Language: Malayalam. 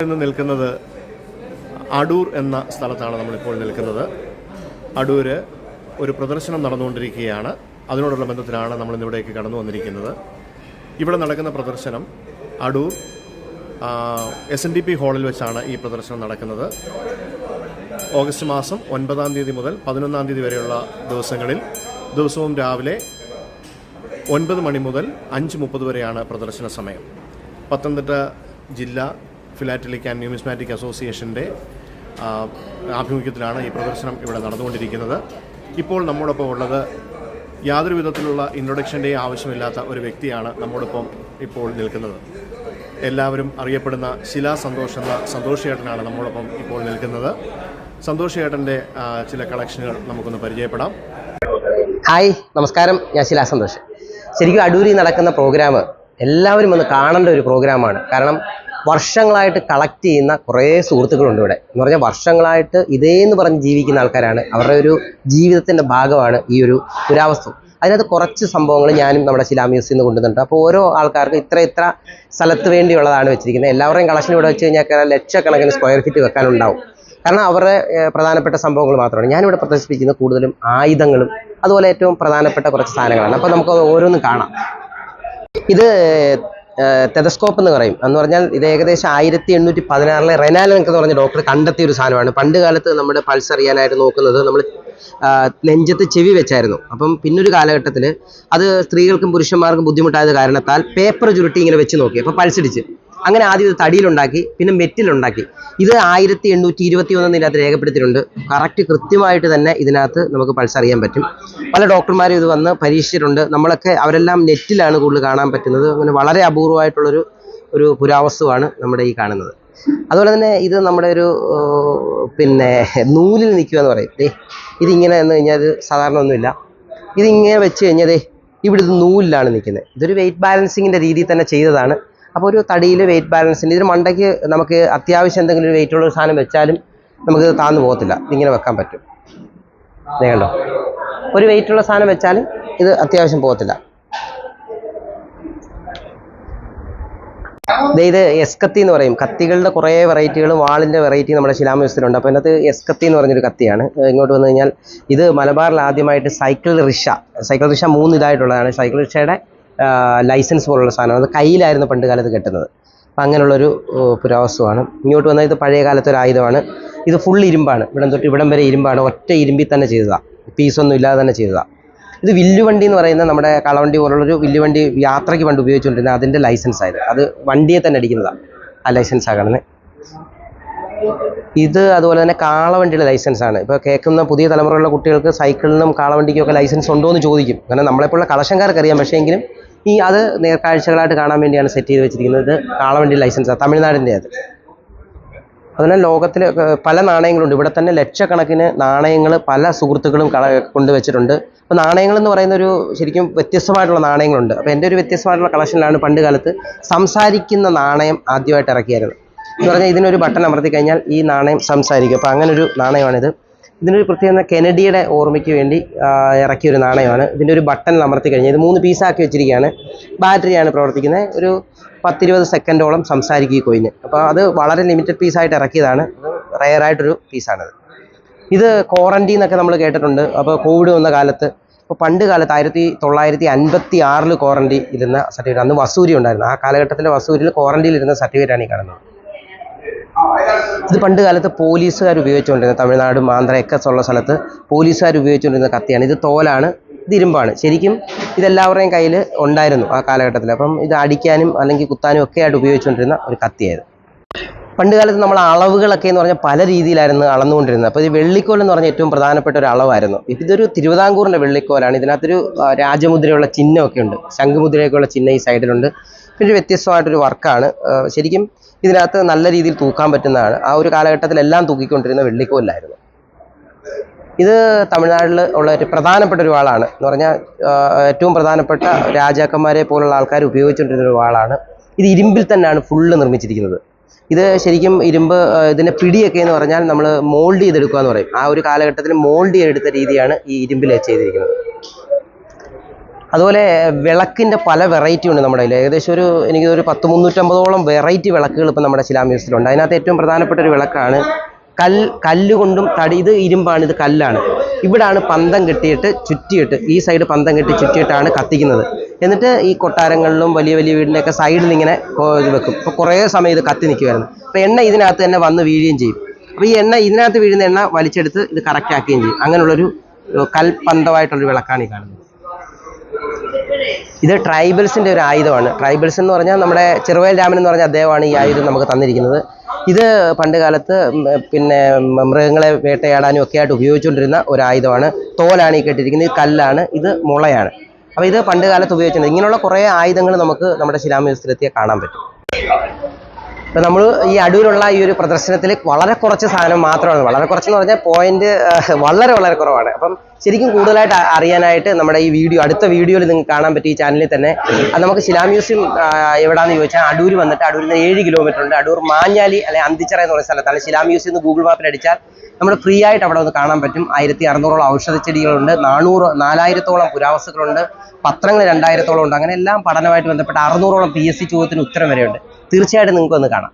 ഇന്ന് നിൽക്കുന്നത് അടൂർ എന്ന സ്ഥലത്താണ് നമ്മളിപ്പോൾ നിൽക്കുന്നത്. അടൂർ ഒരു പ്രദർശനം നടന്നുകൊണ്ടിരിക്കുകയാണ്. അതിനോടുള്ള ബന്ധത്തിലാണ് നമ്മളിന്നിവിടേക്ക് കടന്നു വന്നിരിക്കുന്നത്. ഇവിടെ നടക്കുന്ന പ്രദർശനം അടൂർ SNDP ഹാളിൽ വെച്ചാണ് ഈ പ്രദർശനം നടക്കുന്നത്. ഓഗസ്റ്റ് മാസം 9-ാം തീയതി മുതൽ 11-ാം തീയതി വരെയുള്ള ദിവസങ്ങളിൽ ദിവസവും രാവിലെ 9 മണി മുതൽ 5:30 വരെയാണ് പ്രദർശന സമയം. പത്തനംതിട്ട ജില്ലാ ഫിലാറ്റലിക് ആൻഡ് ന്യൂമിസ്മാറ്റിക് അസോസിയേഷൻ്റെ ആഭിമുഖ്യത്തിലാണ് ഈ പ്രദർശനം ഇവിടെ നടന്നുകൊണ്ടിരിക്കുന്നത്. ഇപ്പോൾ നമ്മോടൊപ്പം ഉള്ളത് യാതൊരു വിധത്തിലുള്ള ഇൻട്രൊഡക്ഷൻ്റെ ആവശ്യമില്ലാത്ത ഒരു വ്യക്തിയാണ് നമ്മോടൊപ്പം ഇപ്പോൾ നിൽക്കുന്നത്. എല്ലാവരും അറിയപ്പെടുന്ന ശിലാ സന്തോഷ് എന്ന സന്തോഷ് ചേട്ടനാണ് നമ്മോടൊപ്പം ഇപ്പോൾ നിൽക്കുന്നത്. സന്തോഷ് ചേട്ടൻ്റെ ചില കളക്ഷനുകൾ നമുക്കൊന്ന് പരിചയപ്പെടാം. ഹായ്, നമസ്കാരം. ഞാൻ ശിലാ സന്തോഷ്. ശരിക്കും അടൂരിൽ നടക്കുന്ന പ്രോഗ്രാം എല്ലാവരും ഒന്ന് കാണേണ്ട ഒരു പ്രോഗ്രാമാണ്. കാരണം വർഷങ്ങളായിട്ട് കളക്ട് ചെയ്യുന്ന കുറേ സുഹൃത്തുക്കളുണ്ട് ഇവിടെ. എന്ന് പറഞ്ഞാൽ വർഷങ്ങളായിട്ട് ഇതേന്ന് പറഞ്ഞ് ജീവിക്കുന്ന ആൾക്കാരാണ്. അവരുടെ ഒരു ജീവിതത്തിൻ്റെ ഭാഗമാണ് ഈ ഒരു പുരാവസ്തു. അതിനകത്ത് കുറച്ച് സംഭവങ്ങൾ ഞാനും നമ്മുടെ ശിലാ മ്യൂസിയം നിന്ന് കൊണ്ടുവന്നിട്ടുണ്ട്. അപ്പോൾ ഓരോ ആൾക്കാർക്ക് ഇത്ര സ്ഥലത്ത് വേണ്ടിയുള്ളതാണ് വെച്ചിരിക്കുന്നത്. എല്ലാവരുടെയും കളക്ഷൻ ഇവിടെ വെച്ച് കഴിഞ്ഞാൽ ലക്ഷക്കണക്കിന് സ്ക്വയർ ഫീറ്റ് വെക്കാനുണ്ടാവും. കാരണം അവരുടെ പ്രധാനപ്പെട്ട സംഭവങ്ങൾ മാത്രമാണ്. ഞാനിവിടെ പ്രദർശിപ്പിക്കുന്നത് കൂടുതലും ആയുധങ്ങളും അതുപോലെ ഏറ്റവും പ്രധാനപ്പെട്ട കുറച്ച് സാധനങ്ങളാണ്. അപ്പോൾ നമുക്ക് ഓരോന്നും കാണാം. ഇത് ടെലസ്കോപ്പ് എന്ന് പറയും. എന്ന് പറഞ്ഞാൽ ഇത് ഏകദേശം 1816 റെനാലൻ എന്ന് പറഞ്ഞ ഡോക്ടർ കണ്ടെത്തിയ ഒരു സാധനമാണ്. പണ്ട് കാലത്ത് നമ്മുടെ പൾസ് അറിയാനായിട്ട് നോക്കുന്നത് നമ്മൾ നെഞ്ചത്ത് ചെവി വെച്ചായിരുന്നു. അപ്പം പിന്നൊരു കാലഘട്ടത്തിൽ അത് സ്ത്രീകൾക്കും പുരുഷന്മാർക്കും ബുദ്ധിമുട്ടായത് കാരണത്താൽ പേപ്പർ ചുരുട്ടി ഇങ്ങനെ വെച്ച് നോക്കി. അപ്പോൾ പൾസ് ഇടിച്ച് അങ്ങനെ ആദ്യം ഇത് തടിയിലുണ്ടാക്കി, പിന്നെ മെറ്റിലുണ്ടാക്കി. ഇത് 1821 ഇതിനകത്ത് രേഖപ്പെടുത്തിയിട്ടുണ്ട്. കൃത്യമായിട്ട് തന്നെ ഇതിനകത്ത് നമുക്ക് പൾസ് അറിയാൻ പറ്റും. പല ഡോക്ടർമാരും ഇത് വന്ന് പരീക്ഷിച്ചിട്ടുണ്ട്. നമ്മളൊക്കെ അവരെല്ലാം നെറ്റിലാണ് കൂടുതൽ കാണാൻ പറ്റുന്നത്. അങ്ങനെ വളരെ അപൂർവമായിട്ടുള്ളൊരു പുരാവസ്തുവാണ് നമ്മുടെ ഈ കാണുന്നത്. അതുപോലെ തന്നെ ഇത് നമ്മുടെ ഒരു നൂലിൽ നിൽക്കുക എന്ന് പറയും. ഇതിങ്ങനെ എന്ന് കഴിഞ്ഞാൽ ഇത് സാധാരണ ഒന്നുമില്ല. ഇതിങ്ങനെ വെച്ച് കഴിഞ്ഞാൽ ഇവിടെ ഇത് നൂലിലാണ് നിൽക്കുന്നത്. ഇതൊരു വെയിറ്റ് ബാലൻസിങ്ങിൻ്റെ രീതിയിൽ തന്നെ ചെയ്തതാണ്. അപ്പോൾ ഒരു തടിയിൽ വെയിറ്റ് ബാലൻസിൻ്റെ ഇതിന് മണ്ടയ്ക്ക് നമുക്ക് അത്യാവശ്യം എന്തെങ്കിലും ഒരു വെയിറ്റുള്ള ഒരു സാധനം വെച്ചാലും നമുക്ക് താഴ്ന്നു പോകത്തില്ല. ഇതിങ്ങനെ വെക്കാൻ പറ്റും. കണ്ടോ, ഒരു വെയിറ്റുള്ള സാധനം വെച്ചാലും ഇത് അത്യാവശ്യം പോകത്തില്ല. ഇത് എസ്കത്തി എന്ന് പറയും. കത്തികളുടെ കുറേ വെറൈറ്റികളും വാളിൻ്റെ വെറൈറ്റി നമ്മുടെ ശിലാ മ്യൂസിയത്തിലുണ്ട്. അപ്പോൾ ഇതിനകത്ത് എസ്കത്തി എന്ന് പറഞ്ഞൊരു കത്തിയാണ്. ഇങ്ങോട്ട് വന്നു കഴിഞ്ഞാൽ ഇത് മലബാറിൽ ആദ്യമായിട്ട് സൈക്കിൾ റിക്ഷ 3 ഇതായിട്ടുള്ളതാണ്. സൈക്കിൾ റിക്ഷയുടെ ലൈസൻസ് പോലുള്ള സാധനം. അത് കയ്യിലായിരുന്നു പണ്ട് കാലത്ത് കെട്ടുന്നത്. അപ്പം അങ്ങനെയുള്ളൊരു പുരാവസ്തുവാണ്. ഇങ്ങോട്ട് വന്നാൽ ഇത് പഴയ കാലത്തെ ഒരു ആയുധമാണ്. ഇത് ഫുൾ ഇരുമ്പാണ്. ഇവിടം തൊട്ട് ഇവിടം വരെ ഇരുമ്പാണ്. ഒറ്റ ഇരുമ്പിൽ തന്നെ ചെയ്തതാണ്. പീസൊന്നും ഇല്ലാതെ തന്നെ ചെയ്തതാണ്. ഇത് വില്ലുവണ്ടി എന്ന് പറയുന്ന നമ്മുടെ കളവണ്ടി പോലുള്ളൊരു വില്ലുവണ്ടി യാത്രയ്ക്ക് പണ്ട് ഉപയോഗിച്ചുകൊണ്ടിരുന്നത്. അതിൻ്റെ ലൈസൻസ് ആയത്. അത് വണ്ടിയെ തന്നെ അടിക്കുന്നതാണ്. ആ ലൈസൻസ് ആകണമെന്ന്. ഇത് അതുപോലെ തന്നെ കാളവണ്ടിയുടെ ലൈസൻസാണ്. ഇപ്പോൾ കേൾക്കുന്ന പുതിയ തലമുറയിലുള്ള കുട്ടികൾക്ക് സൈക്കിളിനും കാളവണ്ടിക്കും ഒക്കെ ലൈസൻസ് ഉണ്ടോ എന്ന് ചോദിക്കും. കാരണം നമ്മളെപ്പോലുള്ള കളക്ഷൻകാർക്ക് അറിയാം. പക്ഷേ എങ്കിലും അത് നേർക്കാഴ്ചകളായിട്ട് കാണാൻ വേണ്ടിയാണ് സെറ്റ് ചെയ്ത് വെച്ചിരിക്കുന്നത്. ഇത് കാളവണ്ടി ലൈസൻസാണ്, തമിഴ്നാടിൻ്റെ. അതുപോലെ ലോകത്തിൽ പല നാണയങ്ങളുണ്ട്. ഇവിടെ തന്നെ ലക്ഷക്കണക്കിന് നാണയങ്ങൾ പല സുഹൃത്തുക്കളും കൊണ്ടുവച്ചിട്ടുണ്ട്. അപ്പോൾ നാണയങ്ങളെന്ന് പറയുന്ന ഒരു ശരിക്കും വ്യത്യസ്തമായിട്ടുള്ള നാണയങ്ങളുണ്ട്. അപ്പോൾ എൻ്റെ ഒരു വ്യത്യസ്തമായിട്ടുള്ള കളക്ഷനിലാണ് പണ്ട് കാലത്ത് സംസാരിക്കുന്ന നാണയം ആദ്യമായിട്ട് ഇറക്കിയായിരുന്നു. എന്ന് പറഞ്ഞാൽ ഇതിനൊരു ബട്ടൺ അമർത്തി കഴിഞ്ഞാൽ ഈ നാണയം സംസാരിക്കും. അപ്പോൾ അങ്ങനൊരു നാണയമാണിത്. ഇതിനൊരു പ്രത്യേകത കെനഡിയുടെ ഓർമ്മയ്ക്ക് വേണ്ടി ഇറക്കിയൊരു നാണയമാണ്. ഇതിൻ്റെ ഒരു ബട്ടൺ അമർത്തി കഴിഞ്ഞാൽ ഇത് 3 പീസാക്കി വെച്ചിരിക്കുകയാണ്. ബാറ്ററിയാണ് പ്രവർത്തിക്കുന്നത്. ഒരു 10-20 സെക്കൻഡോളം സംസാരിക്കും ഈ കോയിന്. അപ്പോൾ അത് വളരെ ലിമിറ്റഡ് പീസായിട്ട് ഇറക്കിയതാണ്. റെയറായിട്ടൊരു പീസാണത്. ഇത് ക്വാറന്റീൻ എന്നൊക്കെ നമ്മൾ കേട്ടിട്ടുണ്ട്. അപ്പോൾ കോവിഡ് വന്ന കാലത്ത്, ഇപ്പോൾ പണ്ട് കാലത്ത് 1956 ക്വാറന്റീൻ ഇരുന്ന സർട്ടിഫിക്കറ്റ്. അന്ന് വസൂരി ഉണ്ടായിരുന്നു. ആ കാലഘട്ടത്തിലെ വസൂരിയിൽ ക്വാറന്റീനിൽ ഇരുന്ന സർട്ടിഫിക്കറ്റാണ് ഈ കാണുന്നത്. ഇത് പണ്ട് കാലത്ത് പോലീസുകാർ ഉപയോഗിച്ചുകൊണ്ടിരുന്ന തമിഴ്നാടും ആന്ധ്രയൊക്കെ ഉള്ള സ്ഥലത്ത് പോലീസുകാർ ഉപയോഗിച്ചുകൊണ്ടിരുന്ന കത്തിയാണ്. ഇത് തോലാണ്, ഇത് ഇരുമ്പാണ്. ശരിക്കും ഇതെല്ലാവരുടെയും കയ്യിൽ ഉണ്ടായിരുന്നു ആ കാലഘട്ടത്തിൽ. അപ്പം ഇത് അടിക്കാനും അല്ലെങ്കിൽ കുത്താനും ഒക്കെ ആയിട്ട് ഉപയോഗിച്ചുകൊണ്ടിരുന്ന ഒരു കത്തിയായിരുന്നു. പണ്ട് കാലത്ത് നമ്മൾ അളവുകളൊക്കെ എന്ന് പറഞ്ഞാൽ പല രീതിയിലായിരുന്നു അളന്നുകൊണ്ടിരുന്നത്. അപ്പോൾ ഈ വെള്ളിക്കോൽ എന്ന് പറഞ്ഞാൽ ഏറ്റവും പ്രധാനപ്പെട്ട ഒരു അളവായിരുന്നു. ഇതൊരു തിരുവിതാംകൂറിൻ്റെ വെള്ളിക്കോലാണ്. ഇതിനകത്തൊരു രാജമുദ്രയുള്ള ചിഹ്നമൊക്കെ ഉണ്ട്. ശംഖുമുദ്രയൊക്കെയുള്ള ചിഹ്നം ഈ സൈഡിലുണ്ട്. പിന്നെ ഒരു വ്യത്യസ്തമായിട്ടൊരു വർക്കാണ്. ശരിക്കും ഇതിനകത്ത് നല്ല രീതിയിൽ തൂക്കാൻ പറ്റുന്നതാണ്. ആ ഒരു കാലഘട്ടത്തിലെല്ലാം തൂക്കിക്കൊണ്ടിരുന്ന വെള്ളിക്കോലായിരുന്നു. ഇത് തമിഴ്നാട്ടിൽ ഉള്ള ഒരു പ്രധാനപ്പെട്ട ഒരു വാളാണ്. എന്ന് പറഞ്ഞാൽ ഏറ്റവും പ്രധാനപ്പെട്ട രാജാക്കന്മാരെ പോലുള്ള ആൾക്കാർ ഉപയോഗിച്ചുകൊണ്ടിരുന്ന ഒരു വാളാണ്. ഇത് ഇരുമ്പിൽ തന്നെയാണ് ഫുള്ള് നിർമ്മിച്ചിരിക്കുന്നത്. ഇത് ശരിക്കും ഇരുമ്പ് ഇതിൻ്റെ പിടിയൊക്കെ എന്ന് പറഞ്ഞാൽ നമ്മൾ മോൾഡ് ചെയ്തെടുക്കുക എന്ന് പറയും. ആ ഒരു കാലഘട്ടത്തിൽ മോൾഡ് ചെയ്തെടുത്ത രീതിയാണ് ഈ ഇരുമ്പിൽ ചെയ്തിരിക്കുന്നത്. അതുപോലെ വിളക്കിൻ്റെ പല വെറൈറ്റി ഉണ്ട് നമ്മുടെ കയ്യിൽ. ഏകദേശം എനിക്കൊരു 350ഓളം വെറൈറ്റി വിളക്കുകൾ ഇപ്പം നമ്മുടെ ശിലാമ്യൂസിയത്തിലുണ്ട്. അതിനകത്ത് ഏറ്റവും പ്രധാനപ്പെട്ട ഒരു വിളക്കാണ് കല്ലുകൊണ്ടും ഇത് ഇരുമ്പാണ്, ഇത് കല്ലാണ്. ഇവിടാണ് പന്തം കെട്ടിയിട്ട് ചുറ്റിയിട്ട്, ഈ സൈഡ് പന്തം കെട്ടി ചുറ്റിയിട്ടാണ് കത്തിക്കുന്നത്. എന്നിട്ട് ഈ കൊട്ടാരങ്ങളിലും വലിയ വലിയ വീടിൻ്റെയൊക്കെ സൈഡിൽ ഇങ്ങനെ വെക്കും. ഇപ്പോൾ കുറേ സമയം ഇത് കത്തി നിൽക്കുമായിരുന്നു. അപ്പോൾ എണ്ണ ഇതിനകത്ത് തന്നെ വന്ന് വീഴുകയും ചെയ്യും. അപ്പോൾ ഈ എണ്ണ ഇതിനകത്ത് വീഴുന്ന എണ്ണ വലിച്ചെടുത്ത് ഇത് കറക്റ്റ് ആക്കുകയും ചെയ്യും. അങ്ങനെയുള്ളൊരു കൽപന്തമായിട്ടുള്ളൊരു വിളക്കാണ് ഈ കാണുന്നത്. ഇത് ട്രൈബൽസിൻ്റെ ഒരു ആയുധമാണ്. ട്രൈബൽസ് എന്ന് പറഞ്ഞാൽ നമ്മുടെ ചെറുവയൽ രാമൻ എന്ന് പറഞ്ഞ അദ്ദേഹമാണ് ഈ ആയുധം നമുക്ക് തന്നിരിക്കുന്നത്. ഇത് പണ്ട് കാലത്ത് പിന്നെ മൃഗങ്ങളെ വേട്ടയാടാനും ഒക്കെ ആയിട്ട് ഉപയോഗിച്ചുകൊണ്ടിരുന്ന ഒരു ആയുധമാണ്. തോലാണ് ഈ കെട്ടിയിരിക്കുന്നത്, ഇത് കല്ലാണ്, ഇത് മുളയാണ്. അപ്പോൾ ഇത് പണ്ട് കാലത്ത് ഉപയോഗിച്ചിട്ടുണ്ട്. ഇങ്ങനെയുള്ള കുറേ ആയുധങ്ങൾ നമുക്ക് നമ്മുടെ ശിലാമ്യൂസിയത്തിലെത്തിയാൽ കാണാൻ പറ്റും. അപ്പോൾ നമ്മൾ ഈ അടൂരുള്ള ഈ ഒരു പ്രദർശനത്തിൽ വളരെ കുറച്ച് സാധനം മാത്രമാണ്, വളരെ കുറച്ചെന്ന് പറഞ്ഞാൽ പോയിന്റ് വളരെ വളരെ കുറവാണ്. അപ്പം ശരിക്കും കൂടുതലായിട്ട് അറിയാനായിട്ട് നമ്മുടെ ഈ അടുത്ത വീഡിയോയിൽ നിങ്ങൾക്ക് കാണാൻ പറ്റും ഈ ചാനലിൽ തന്നെ. അത് നമുക്ക് ശിലാമ്യൂസിയം എവിടെയാണെന്ന് ചോദിച്ചാൽ അടൂർ വന്നിട്ട്, അടൂരിൽ നിന്ന് 7 കിലോമീറ്റർ ഉണ്ട്. അടൂർ മാഞ്ഞാലി അല്ലെങ്കിൽ അന്തിച്ചിറ എന്ന് പറയുന്ന സ്ഥലത്താണ്. ശിലാമ്യൂസിയം എന്ന് ഗൂഗിൾ മാപ്പിൽ അടിച്ചാൽ നമ്മൾ ഫ്രീ ആയിട്ട് അവിടെ ഒന്ന് കാണാൻ പറ്റും. 1600ഓളം ഔഷധച്ചെടികളുണ്ട്, 4000ഓളം പുരാവസ്തുക്കളുണ്ട്, പത്രങ്ങൾ 2000ഓളം ഉണ്ട്. അങ്ങനെ എല്ലാം പഠനമായിട്ട് ബന്ധപ്പെട്ട 600ഓളം PSC ചോദ്യത്തിന് ഉത്തരം വരെയുണ്ട്. തീർച്ചയായിട്ടും നിങ്ങൾക്ക് ഒന്ന് കാണാം.